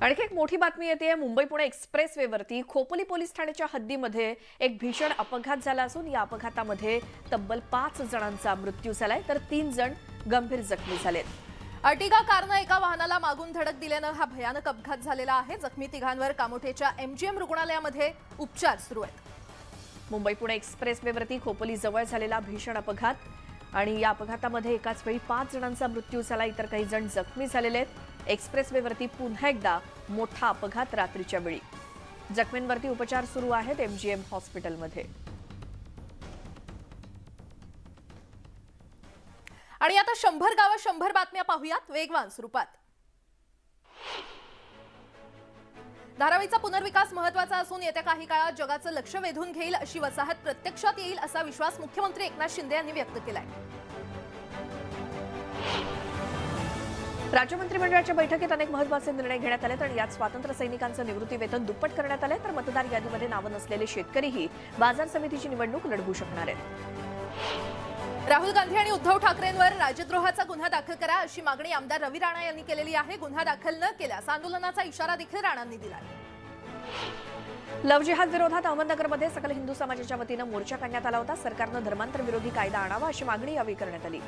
आणखी एक मोठी बातमी येते मुंबई पुणे एक्सप्रेसवेवरती खोपोली पोलीस ठाण्याच्या हद्दीमध्ये एक भीषण अपघात झाला असून या अपघातामध्ये तब्बल 5 जणांचा मृत्यू झालाय तर 3 जण गंभीर जखमी झालेत। अर्टिगा कारनं एका वाहनाला मागून धडक दिल्यानं हा भयानक अपघात झालेला आहे। जखमी तिघांवर कामोठेच्या एमजीएम रुग्णालयामध्ये उपचार सुरू आहेत। मुंबई पुणे एक्सप्रेसवेवरती खोपोली जवळ झालेला भीषण अपघात आणि या अपघातामध्ये एकाच वेळी 5 जणांचा मृत्यू झाला, इतर काही जण जखमी झालेले आहेत। एक्सप्रेसवेवरती पुन्हा एकदा मोठा अपघात रात्रीच्या वेळी। जखमींवरती उपचार सुरू आहेत एमजीएम हॉस्पिटलमध्ये। आणि आता 100 गावं 100 बातम्या पाहूयात वेगवान स्वरूपात। धारावीचा पुनर्विकास महत्त्वाचा असून येत्या काही काळात जगाचं लक्ष वेधून घेईल अशी वसाहत प्रत्यक्षात येईल असा विश्वास मुख्यमंत्री एकनाथ शिंदे यांनी व्यक्त केलाय। राज्य मंत्रिमंडळाच्या बैठकीत अनेक महत्त्वाचे निर्णय घेण्यात आले आणि यात स्वातंत्र्य सैनिकांचं निवृत्ती वेतन दुप्पट करण्यात आले तर मतदार यादीमध्ये नावं नसलेले शेतकरीही बाजार समितीची निवडणूक लढवू शकणार आहेत। राहुल गांधी आणि उद्धव ठाकरेंवर राजद्रोहाचा गुन्हा दाखल करा अशी मागणी आमदार रवी राणा यांनी केलेली आहे। गुन्हा दाखल न केल्यास आंदोलनाचा इशारा देखील राणांनी दिला। लव्ह जिहाद विरोधात अहमदनगरमध्ये सकल हिंदू समाजाच्या वतीनं मोर्चा काढण्यात आला होता। सरकारनं धर्मांतर विरोधी कायदा आणावा अशी मागणी यावेळी करण्यात आली।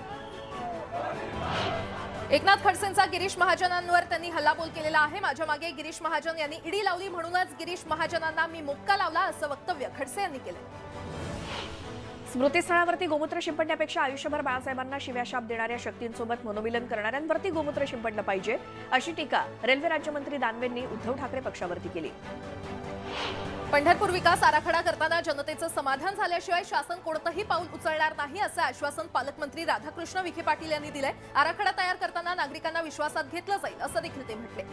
एकनाथ खडसेंचा गिरीश महाजनांवर त्यांनी हल्लाबोल केलेला आहे। माझ्या मागे गिरीश महाजन यांनी ईडी लावली म्हणूनच गिरीश महाजनांना मी मुक्का लावला असं वक्तव्य खडसे यांनी केलं। स्मृतीस्थळावरती गोमूत्र शिंपडण्यापेक्षा आयुष्यभर बाळासाहेबांना शिव्याशाप देणाऱ्या शक्तींसोबत मनोमिलन करणाऱ्यांवरती गोमूत्र शिंपडलं पाहिजे अशी टीका रेल्वे राज्यमंत्री दानवेंनी उद्धव ठाकरे पक्षावरती केली। पंढरपूर विकास आराखडा करताना जनतेचं समाधान झाल्याशिवाय शासन कोणतंही पाऊल उचलणार नाही असं आश्वासन पालकमंत्री राधाकृष्ण विखे पाटील यांनी दिलंय। आराखडा तयार करताना नागरिकांना विश्वासात घेतलं जाईल असं देखील ते म्हटले।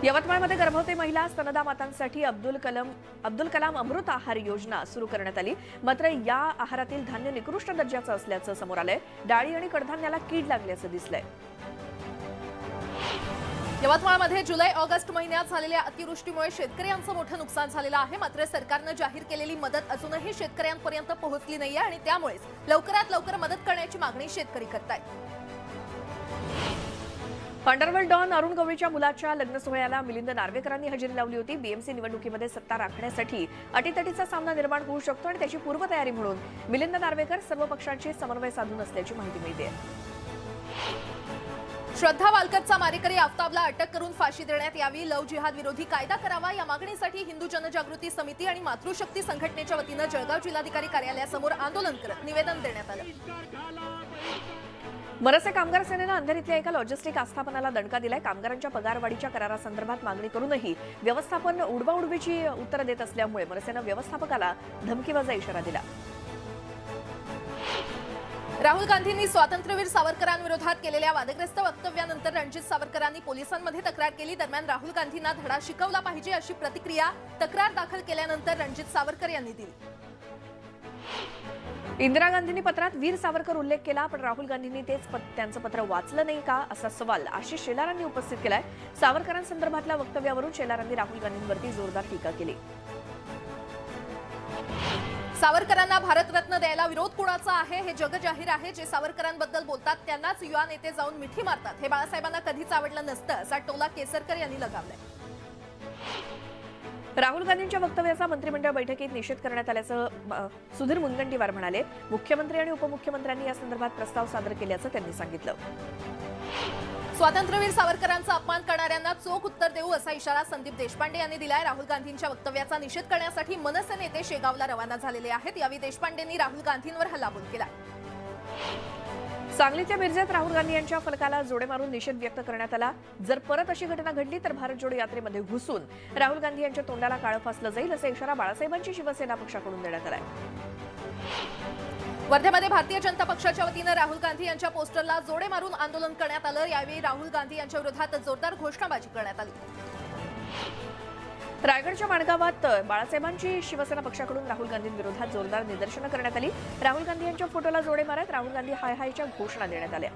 यवतमाळमध्ये गर्भवती महिला स्तनदा मातांसाठी अब्दुल कलाम अमृत आहार योजना सुरू करण्यात आली, मात्र या आहारातील धान्य निकृष्ट दर्जाचं असल्याचं समोर आलंय। डाळी आणि कडधान्याला कीड लागल्याचं दिसलंय। यवतमाळमध्ये जुलै ऑगस्ट महिन्यात झालेल्या अतिवृष्टीमुळे शेतकऱ्यांचं मोठं नुकसान झालेलं आहे, मात्र सरकारनं जाहीर केलेली मदत अजूनही शेतकऱ्यांपर्यंत पोहोचली नाहीये आणि त्यामुळेच लवकरात लवकर मदत करण्याची मागणी शेतकरी करतायत। अंडरवर्ल्ड डॉन अरुण गवळीच्या मुलाच्या लग्न सोहळ्याला मिलिंद नार्वेकरांनी हजेरी लावली होती। बीएमसी निवडणुकीमध्ये सत्ता राखण्यासाठी अटीतटीचा सामना निर्माण होऊ शकतो आणि त्याची पूर्वतयारी म्हणून मिलिंद नार्वेकर सर्व पक्षांशी समन्वय साधून असल्याची माहिती मिळते। श्रद्धा वालकरचा मारेकरी आफताबला अटक करून फाशी देण्यात यावी, लव्ह जिहाद विरोधी कायदा करावा या मागणीसाठी हिंदू जनजागृती समिती आणि मातृशक्ती संघटनेच्या वतीनं जळगाव जिल्हाधिकारी कार्यालयासमोर आंदोलन करत निवेदन देण्यात आलं। मनसे कामगार सेनेनं अंधेर इथल्या एका लॉजिस्टिक आस्थापनाला दणका दिलाय। कामगारांच्या पगारवाढीच्या करारासंदर्भात मागणी करूनही व्यवस्थापन उडवाउडवीची उत्तरं देत असल्यामुळे मनसेनं व्यवस्थापकाला धमकीवजा इशारा दिला। राहुल गांधींनी स्वातंत्र्यवीर सावरकरांविरोधात केलेल्या वादग्रस्त वक्तव्यानंतर रणजित सावरकरांनी पोलिसांमध्ये तक्रार केली। दरम्यान राहुल गांधींना धडा शिकवला पाहिजे अशी प्रतिक्रिया तक्रार दाखल केल्यानंतर रणजित सावरकर यांनी दिली। इंदिरा गांधींनी पत्रात वीर सावरकर उल्लेख केला, पण राहुल गांधींनी त्यांचं पत्र वाचलं नाही का असा सवाल आशिष शेलारांनी उपस्थित केलाय। सावरकरांसंदर्भातल्या वक्तव्यावरून शेलारांनी राहुल गांधींवरती जोरदार टीका केली। सावरकरांना भारतरत्न द्यायला विरोध कुणाचा आहे हे जग जाहीर आहे। जे सावरकरांबद्दल बोलतात त्यांनाच युवा नेते जाऊन मिठी मारतात, हे बाळासाहेबांना कधीच आवडलं नसतं असा टोला केसरकर यांनी लगावलाय। राहुल गांधींच्या वक्तव्याचा मंत्रिमंडळ बैठकीत निषेध करण्यात आल्याचं सुधीर मुनगंटीवार म्हणाले। मुख्यमंत्री आणि उपमुख्यमंत्र्यांनी या संदर्भात प्रस्ताव सादर केल्याचं त्यांनी सांगितलं। स्वातंत्र्यवीर सावरकरांचा अपमान करणाऱ्यांना चोख उत्तर देऊ असा इशारा संदीप देशपांडे यांनी दिलाय। राहुल गांधींच्या वक्तव्याचा निषेध करण्यासाठी मनसे नेते शेगावला रवाना झालेले आहेत। यावेळी देशपांडेंनी राहुल गांधींवर हल्लाबोल केला। सांगलीच्या मिरजेत राहुल गांधी यांच्या फलकाला जोडे मारून निषेध व्यक्त करण्यात आला। जर परत अशी घटना घडली तर भारत जोडो यात्रेमध्ये घुसून राहुल गांधी यांच्या तोंडाला काळं फासलं जाईल असा इशारा बाळासाहेबांची शिवसेना पक्षाकडून देण्यात आलाय। वर्धेमध्ये भारतीय जनता पक्षाच्या वतीनं राहुल गांधी यांच्या पोस्टरला जोडे मारून आंदोलन करण्यात आलं। यावेळी राहुल गांधी यांच्या विरोधात जोरदार घोषणाबाजी करण्यात आली। रायगडच्या माणगावात बाळासाहेबांची शिवसेना पक्षाकडून राहुल गांधींविरोधात जोरदार निदर्शनं करण्यात आली। राहुल गांधी यांच्या फोटोला जोडे मारत राहुल गांधी हाय हायच्या घोषणा देण्यात आल्या।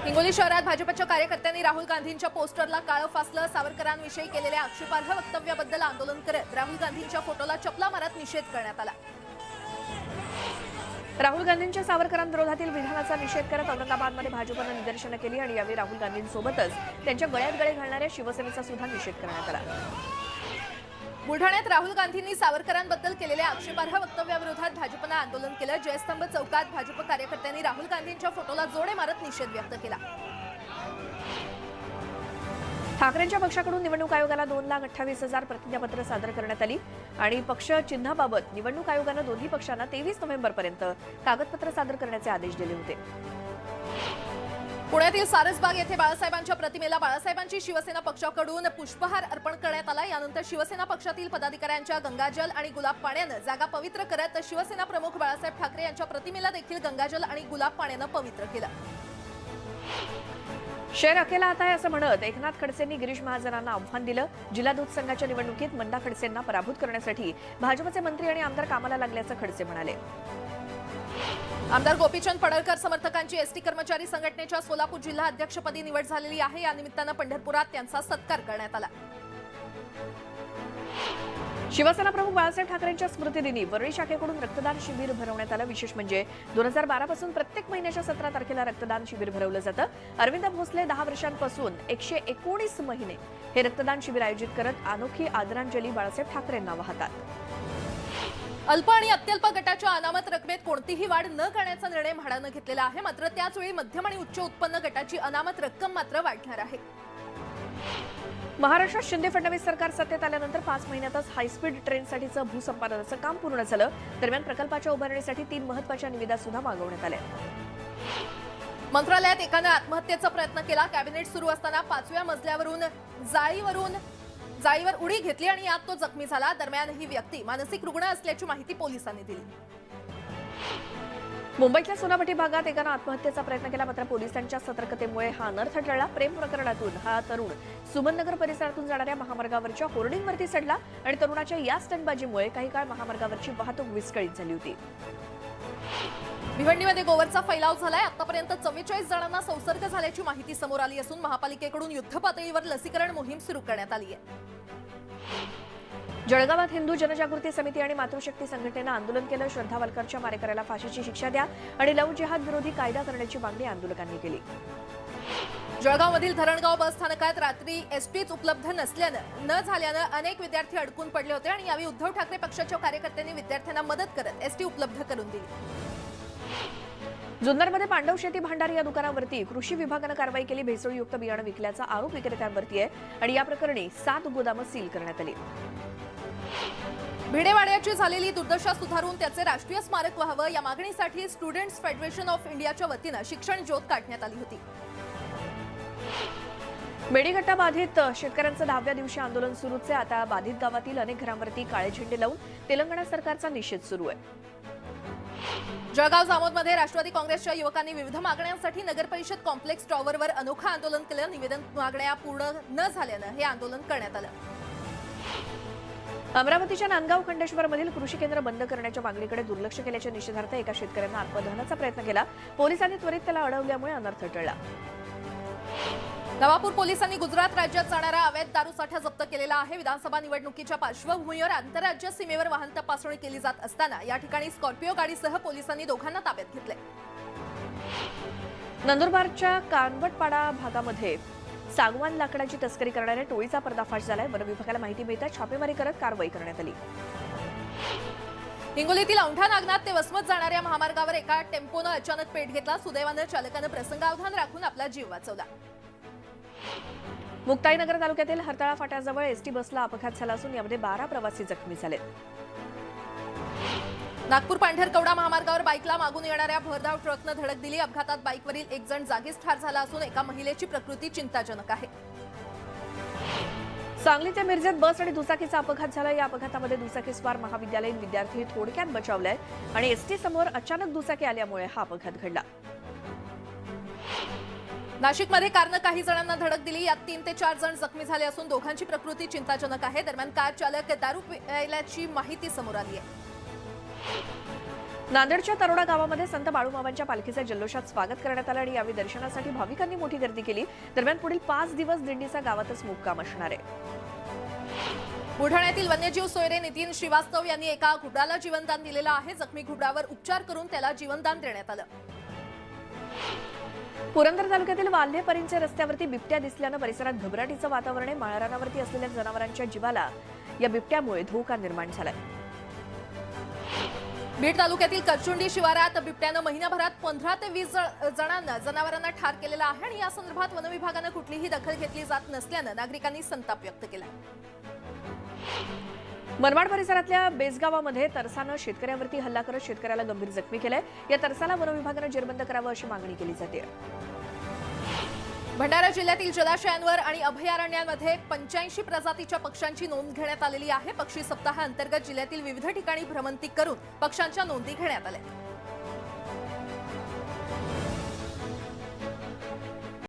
हिंगोली शहरात भाजपच्या कार्यकर्त्यांनी राहुल गांधींच्या पोस्टरला काळं फासलं। सावरकरांविषयी केलेल्या आक्षेपार्ह वक्तव्याबद्दल आंदोलन करत राहुल गांधींच्या फोटोला चपला मारत निषेध करण्यात आला। राहुल गांधींच्या सावरकरांविरोधातील विधानाचा निषेध करत औरंगाबादमध्ये भाजपनं निदर्शनं केली आणि यावेळी राहुल गांधींसोबतच त्यांच्या गळ्यात गळे घालणाऱ्या शिवसेनेचा सुद्धा निषेध करण्यात आला. बुलढाण्यात राहुल गांधींनी सावरकरांबद्दल केलेल्या आक्षेपार्ह वक्तव्याविरोधात भाजपनं आंदोलन केलं. जयस्तंभ चौकात भाजप कार्यकर्त्यांनी राहुल गांधींच्या फोटोला जोडे मारत निषेध व्यक्त केला. ठाकरेंच्या पक्षाकडून निवडणूक आयोगाला 2,28,000 प्रतिज्ञापत्र सादर करण्यात आली आणि पक्ष चिन्हाबाबत निवडणूक आयोगानं दोन्ही पक्षांना 23 नोव्हेंबरपर्यंत कागदपत्र सादर करण्याचे आदेश दिले होते. पुण्यातील सारसबाग येथे बाळासाहेबांच्या प्रतिमेला बाळासाहेबांची शिवसेना पक्षाकडून पुष्पहार अर्पण करण्यात आला. यानंतर शिवसेना पक्षातील पदाधिकाऱ्यांच्या गंगाजल आणि गुलाब पाण्यानं जागा पवित्र करत शिवसेना प्रमुख बाळासाहेब ठाकरे यांच्या प्रतिमेला देखील गंगाजल आणि गुलाब पाण्यानं पवित्र केलं. शेर अकेला आता आहे असं म्हणत एकनाथ खडसेंनी गिरीश महाजनांना आव्हान दिलं. जिल्हा दूध संघाच्या निवडणुकीत मंदा खडसेंना पराभूत करण्यासाठी भाजपचे मंत्री आणि आमदार कामाला लागल्याचं खडसे म्हणाले. आमदार गोपीचंद पडळकर समर्थकांची एसटी कर्मचारी संघटनेच्या सोलापूर जिल्हा अध्यक्षपदी निवड झालेली आहे. या निमित्तानं पंढरपुरात त्यांचा सत्कार करण्यात आला. शिवसेना प्रमुख बाळासाहेब ठाकरेंच्या स्मृतिदिनी वरळी शाखेकडून रक्तदान शिबिर भरवण्यात आलं. विशेष म्हणजे 2012 पासून प्रत्येक महिन्याच्या 17 तारखेला रक्तदान शिबिर भरवलं जातं. अरविंद भोसले 10 वर्षांपासून 119 महिने हे रक्तदान शिबिर आयोजित करत अनोखी आदरांजली बाळासाहेब ठाकरेंना वाहतात. अल्प आणि अत्यल्प गटाच्या अनामत रकमेत कोणतीही वाढ न करण्याचा निर्णय म्हाडानं घेतलेला आहे. मात्र त्याचवेळी मध्यम आणि उच्च उत्पन्न गटाची अनामत रक्कम मात्र वाढणार आहे. महाराष्ट्रात शिंदे फडणवीस सरकार सत्तेत आल्यानंतर 5 महिन्यातच हायस्पीड ट्रेनसाठीचं भूसंपादनाचं काम पूर्ण झालं. दरम्यान प्रकल्पाच्या उभारणीसाठी 3 महत्त्वाच्या निविदा सुद्धा मागवण्यात आल्या. मंत्रालयात एकानं आत्महत्येचा प्रयत्न केला. कॅबिनेट सुरू असताना 5व्या मजल्यावरून जाळीवर उडी घेतली आणि यात तो जखमी झाला. दरम्यान ही व्यक्ती मानसिक रुग्ण असल्याची माहिती पोलिसांनी दिली. मुंबईतल्या सोनापट्टी भागात एकानं आत्महत्येचा प्रयत्न केला. मात्र पोलिसांच्या सतर्कतेमुळे हा अनर्थ टळला. प्रेम प्रकरणातून हा तरुण सुमननगर परिसरातून जाणाऱ्या महामार्गावरच्या होर्डिंगवरती चढला आणि तरुणाच्या या स्टंटबाजीमुळे काही काळ महामार्गावरची वाहतूक विस्कळीत झाली होती. भिवंडीमध्ये गोवरचा फैलाव झालाय. आतापर्यंत 44 जणांना संसर्ग झाल्याची माहिती समोर आली असून महापालिकेकडून युद्धपातळीवर लसीकरण मोहीम सुरू करण्यात आली आहे. जळगावात हिंदू जनजागृती समिती आणि मातृशक्ती संघटनेनं आंदोलन केलं. श्रद्धा वालकरच्या मारेकऱ्याला फाशीची शिक्षा द्या आणि लव्ह जिहाद विरोधी कायदा करण्याची मागणी आंदोलकांनी केली. जळगावमधील धरणगाव बस स्थानकात रात्री एसटीच उपलब्ध न झाल्यानं अनेक विद्यार्थी अडकून पडले होते आणि यावेळी उद्धव ठाकरे पक्षाच्या कार्यकर्त्यांनी विद्यार्थ्यांना मदत करत एसटी उपलब्ध करून दिली. जुन्नरमध्ये पांडव शेती भांडार या दुकानावरती कृषी विभागानं कारवाई केली. भेसळयुक्त बियाणं विकल्याचा आरोप विक्रेत्यांवरती आहे आणि या प्रकरणी 7 गोदामं सील करण्यात आली. भिडेवाड्याची झालेली दुर्दशा सुधारून त्याचे राष्ट्रीय स्मारक व्हावं या मागणीसाठी स्टुडंट्स फेडरेशन ऑफ इंडियाच्या वतीनं शिक्षण ज्योत काढण्यात आली होती. मेडीगट्टा बाधित शेतकऱ्यांचं 10व्या दिवशी आंदोलन सुरूच आहे. आता बाधित गावातील अनेक घरांवरती काळे झेंडे लावून तेलंगणा सरकारचा निषेध सुरू आहे. जळगाव जामोदमध्ये राष्ट्रवादी काँग्रेसच्या युवकांनी विविध मागण्यांसाठी नगरपरिषद कॉम्प्लेक्स टॉवरवर अनोखं आंदोलन केलं. निवेदन मागण्या पूर्ण न झाल्यानं हे आंदोलन करण्यात आलं. अमरावतीच्या नांदगाव खंडेश्वरमधील कृषी केंद्र बंद करण्याच्या मागणीकडे दुर्लक्ष केल्याच्या निषेधार्थ एका शेतकऱ्यानं आत्मदहनाचा प्रयत्न केला. पोलिसांनी त्वरित त्याला अडवल्यामुळे अनर्थ टळला. नवापूर पोलिसांनी गुजरात राज्यात जाणारा अवैध दारूसाठा जप्त केलेला आहे. विधानसभा निवडणुकीच्या पार्श्वभूमीवर आंतरराज्य सीमेवर वाहन तपासणी केली जात असताना या ठिकाणी स्कॉर्पिओ गाडीसह पोलिसांनी दोघांना ताब्यात घेतले. नंदुरबारच्या कानवटपाडा भागामध्ये सागवान लाकडाची तस्करी करणाऱ्या टोळीचा पर्दाफाश झालाय. वन विभागाला माहिती मिळताच छापेमारी करत कारवाई करण्यात आली. हिंगोलीतील औंढा नागनाथ ते वसमत जाणाऱ्या महामार्गावर एका टेम्पोनं अचानक पेट घेतला. सुदैवानं चालकानं प्रसंगावधान राखून आपला जीव वाचवला. मुक्ताईनगर तालुक्यातील हरताळा फाट्याजवळ एसटी बसला अपघात झाला असून यामध्ये 12 प्रवासी जखमी झाले. नागपूर पांढरकवडा महामार्गावर बाईकला मागून येणाऱ्या भरधाव ट्रकनं धडक दिली. अपघातात बाईकवरील एक जण जागीच ठार झाला असून एका महिलेची प्रकृती चिंताजनक आहे. सांगली ते मिरजेत बस आणि दुचाकीचा अपघात झाला. या अपघातामध्ये दुचाकीस्वार महाविद्यालयीन विद्यार्थी थोडक्यात बचावलाय आणि एसटी समोर अचानक दुचाकी आल्यामुळे हा अपघात घडला. नाशिकमध्ये कारनं काही जणांना धडक दिली. यात 3 ते 4 जण जखमी झाले असून दोघांची प्रकृती चिंताजनक आहे. दरम्यान कार चालक दारू पिल्याची माहिती समोर आली आहे. नांदेडच्या तरोडा गावामध्ये संत बाळूमामांच्या पालखीचे जल्लोषात स्वागत करण्यात आलं आणि यावेळी दर्शनासाठी भाविकांनी मोठी गर्दी केली. दरम्यान पुढील 5 दिवस दिंडीचा गावातच मुक्काम असणार आहे. बुलढाण्यातील वन्यजीव सोयरे नितीन श्रीवास्तव यांनी एका घुबडाला जीवनदान दिलेलं आहे. जखमी घुबडावर उपचार करून त्याला जीवनदान देण्यात आलं. पुरंदर तालुक्यातील वाल्हे परिंचे रस्त्यावरती बिबट्या दिसल्यानं परिसरात घबराटीचं वातावरण आहे. माळरानावरती असलेल्या जनावरांच्या जीवाला या बिबट्यामुळे धोका निर्माण झालाय. बीड तालुक्यातील करचुंडी शिवारात बिबट्यानं महिनाभरात 15 ते 20 जनावरांना ठार केलेलं आहे आणि या संदर्भात वनविभागानं कुठलीही दखल घेतली जात नसल्यानं नागरिकांनी संताप व्यक्त केलाय. मनमाड परिसरातल्या बेसगावामध्ये तरसानं शेतकऱ्यावरती हल्ला करत शेतकऱ्याला गंभीर जखमी केलंय. या तरसाला वनविभागानं जेरबंद करावं अशी मागणी केली जाते. भंडारा जिल्ह्यातील जलाशयांवर आणि अभयारण्यांमध्ये 85 प्रजातीच्या पक्ष्यांची नोंद घेण्यात आलेली आहे. पक्षी सप्ताहाअंतर्गत जिल्ह्यातील विविध ठिकाणी भ्रमंती करून पक्ष्यांच्या नोंदी घेण्यात आल्या.